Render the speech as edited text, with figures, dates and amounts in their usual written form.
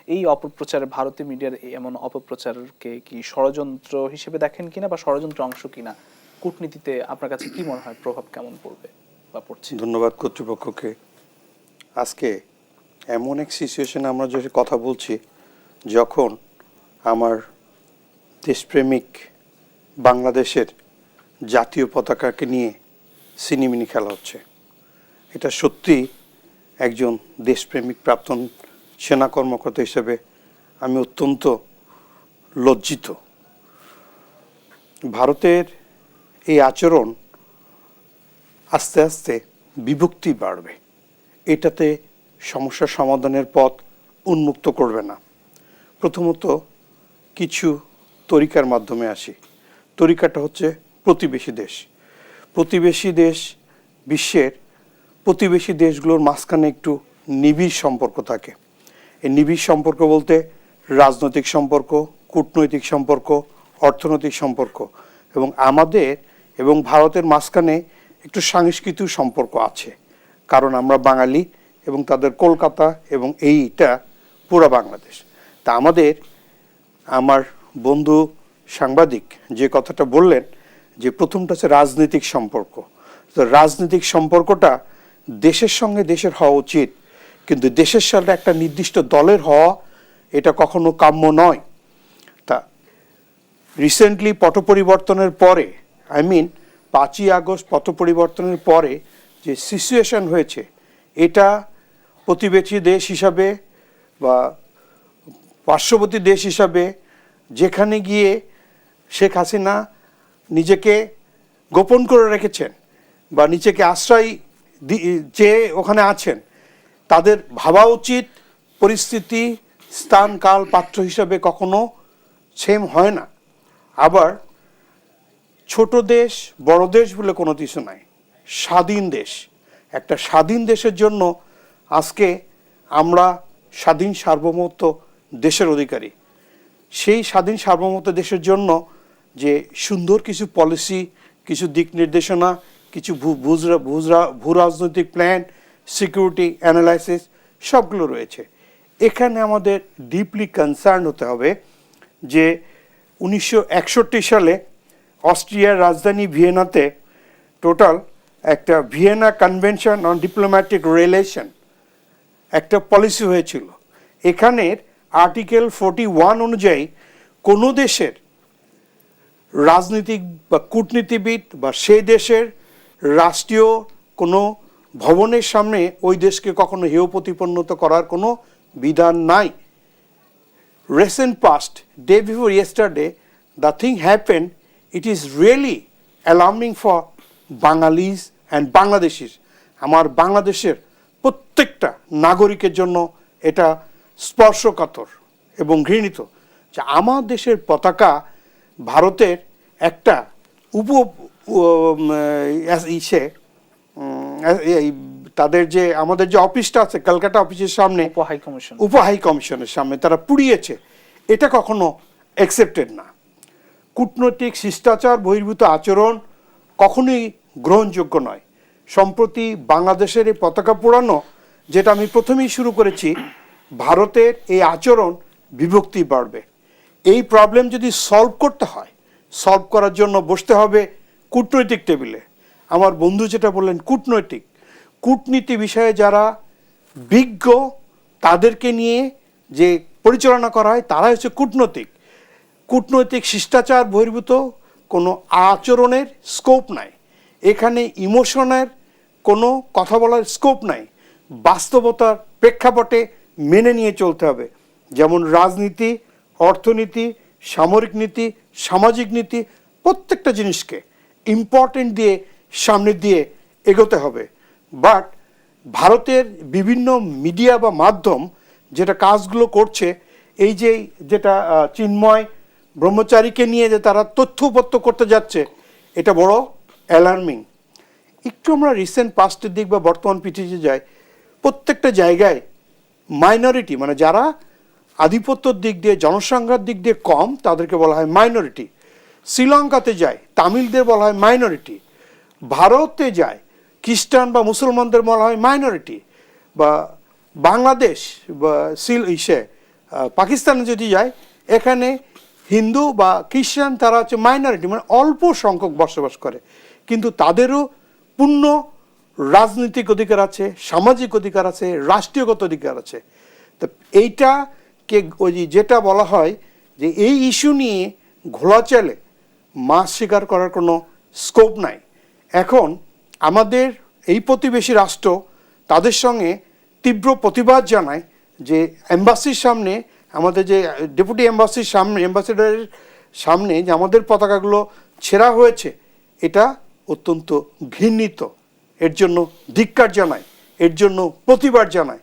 এই অপপ্রচারে ভারতীয় মিডিয়ার এমন অপপ্রচারকে কি ষড়যন্ত্র হিসেবে দেখেন কিনা বা ষড়যন্ত্র অংশ কিনা, কূটনীতিতে আপনার কাছে কি মনে হয় প্রভাব কেমন পড়বে বা পড়ছে? ধন্যবাদ কর্তৃপক্ষকে। আজকে এমন এক সিচুয়েশনে আমরা যে কথা বলছি, যখন আমার দেশপ্রেমিক বাংলাদেশের জাতীয় পতাকাকে নিয়ে সিনেমিনি খেলা হচ্ছে। এটা সত্যি একজন দেশপ্রেমিক প্রাক্তন সেনা কর্মকর্তা হিসেবে আমি অত্যন্ত লজ্জিত। ভারতের এই আচরণ আস্তে আস্তে বিভক্তি বাড়বে, এটাতে সমস্যা সমাধানের পথ উন্মুক্ত করবে না। প্রথমত কিছু তরিকার মাধ্যমে আসি। তরিকাটা হচ্ছে প্রতিবেশী দেশ। প্রতিবেশী দেশ, বিশ্বের প্রতিবেশী দেশগুলোর মাঝখানে একটু নিবিড় সম্পর্ক থাকে। এই নিবিড় সম্পর্ক বলতে রাজনৈতিক সম্পর্ক, কূটনৈতিক সম্পর্ক, অর্থনৈতিক সম্পর্ক, এবং আমাদের এবং ভারতের মাঝখানে একটু সাংস্কৃতিক সম্পর্ক আছে, কারণ আমরা বাঙালি এবং তাদের কলকাতা এবং এইটা পুরো বাংলাদেশ। তা আমার বন্ধু সাংবাদিক যে কথাটা বললেন, যে প্রথমটা হচ্ছে রাজনৈতিক সম্পর্ক। তো রাজনৈতিক সম্পর্কটা দেশের সঙ্গে দেশের হওয়া উচিত, কিন্তু দেশের সাথে একটা নির্দিষ্ট দলের হওয়া এটা কখনো কাম্য নয়। তা রিসেন্টলি পট পরিবর্তনের পরে, 5ই আগস্ট পট পরিবর্তনের পরে যে সিচুয়েশন হয়েছে, এটা প্রতিবেশী দেশ হিসাবে বা পার্শ্ববর্তী দেশ হিসাবে যেখানে গিয়ে শেখ হাসিনা নিজেকে গোপন করে রেখেছেন বা নিজেকে আশ্রয় চেয়ে ওখানে আছেন, তাদের ভাবা উচিত পরিস্থিতি স্থান কাল পাত্র হিসাবে কখনো সেম হয় না। আবার ছোট দেশ বড় দেশ বলে কোনো কিছু নাই, স্বাধীন দেশ। একটা স্বাধীন দেশের জন্য আজকে আমরা স্বাধীন সার্বভৌমত্ব দেশের অধিকারী। সেই স্বাধীন সার্বভৌমত্ব দেশের জন্য যে সুন্দর কিছু পলিসি, কিছু দিক নির্দেশনা, কিছু ভূ রাজনৈতিক প্ল্যান, সিকিউরিটি অ্যানালাইসিস সবগুলো রয়েছে। এখানে আমাদের ডিপলি কনসার্ন হতে হবে যে 1961 সালে অস্ট্রিয়ার রাজধানী ভিয়েনাতে টোটাল একটা Vienna convention on diplomatic relation একটা পলিসি হয়েছিল। এখানের আর্টিকেল 41 অনুযায়ী কোনো দেশের রাজনীতিক বা কূটনীতিবিদ বা সেই দেশের রাষ্ট্রীয় কোনো ভবনের সামনে ওই দেশকে কখনো হেয় প্রতিপন্নত করার কোনো বিধান নাই। Recent past, day before yesterday, the thing happened. It is really alarming for Bangalis and Bangladeshis. আমার বাংলাদেশের প্রত্যেকটা নাগরিকের জন্য এটা স্পর্শকাতর এবং ঘৃণিত যে আমার দেশের পতাকা ভারতের একটা তাদের যে আমাদের যে অফিসটা আছে কলকাতা অফিসের সামনে, উপ হাই কমিশনের সামনে তারা পুড়িয়েছে। এটা কখনো অ্যাকসেপ্টেড না। কূটনৈতিক শিষ্টাচার বহির্ভূত আচরণ কখনোই গ্রহণযোগ্য নয়। সম্প্রতি বাংলাদেশের এই পতাকা পোড়ানো, যেটা আমি প্রথমেই শুরু করেছি, ভারতের এই আচরণ বিভক্তি বাড়বে। এই প্রবলেম যদি সলভ করতে হয়, সলভ করার জন্য বসতে হবে কূটনৈতিক টেবিলে। আমার বন্ধু যেটা বললেন, কূটনীতি বিষয়ে যারা বিজ্ঞ তাদেরকে নিয়ে যে পরিচালনা করা হয় তারাই হচ্ছে কূটনৈতিক শিষ্টাচার বহির্ভূত কোনো আচরণের স্কোপ নাই। এখানে ইমোশনের কোনো কথা বলার স্কোপ নাই। বাস্তবতার প্রেক্ষাপটে মেনে নিয়ে চলতে হবে। যেমন রাজনীতি, অর্থনীতি, সামরিক নীতি, সামাজিক নীতি, প্রত্যেকটা জিনিসকে ইম্পর্টেন্ট দিয়ে সামনে দিয়ে এগোতে হবে। বাট ভারতের বিভিন্ন মিডিয়া বা মাধ্যম যেটা কাজগুলো করছে, এই যে যেটা চিন্ময় ব্রহ্মচারীকে নিয়ে যে তারা তথ্যপত্র করতে যাচ্ছে, এটা বড় অ্যালার্মিং। একটু আমরা রিসেন্ট পাস্টের দিক বা বর্তমান পিছিয়ে যাই, প্রত্যেকটা জায়গায় মাইনরিটি মানে যারা আধিপত্যর দিক দিয়ে জনসংখ্যার দিক দিয়ে কম তাদেরকে বলা হয় মাইনরিটি। শ্রীলঙ্কাতে যায় তামিলদের বলা হয় মাইনরিটি। ভারতে যায় খ্রিস্টান বা মুসলমানদের বলা হয় মাইনরিটি। বা বাংলাদেশ বা পাকিস্তানে যদি যায়, এখানে হিন্দু বা খ্রিস্টান তারা হচ্ছে মাইনরিটি, মানে অল্প সংখ্যক বসবাস করে, কিন্তু তাদেরও পূর্ণ রাজনৈতিক অধিকার আছে, সামাজিক অধিকার আছে, রাষ্ট্রীয়গত অধিকার আছে। তো এইটাকে ওই যেটা বলা হয় যে এই ইস্যু নিয়ে ঘোলাচলে মাছ শিকার করার কোনো স্কোপ নাই। এখন আমাদের এই প্রতিবেশী রাষ্ট্র তাদের সঙ্গে তীব্র প্রতিবাদ জানায় যে এম্বাসির সামনে, আমাদের যে ডেপুটি এম্বাসির সামনে, অ্যাম্বাসেডারের সামনে যে আমাদের পতাকাগুলো ছেঁড়া হয়েছে, এটা অত্যন্ত ঘৃণিত। এর জন্য ধিক্কার জানায়, এর জন্য প্রতিবাদ জানায়।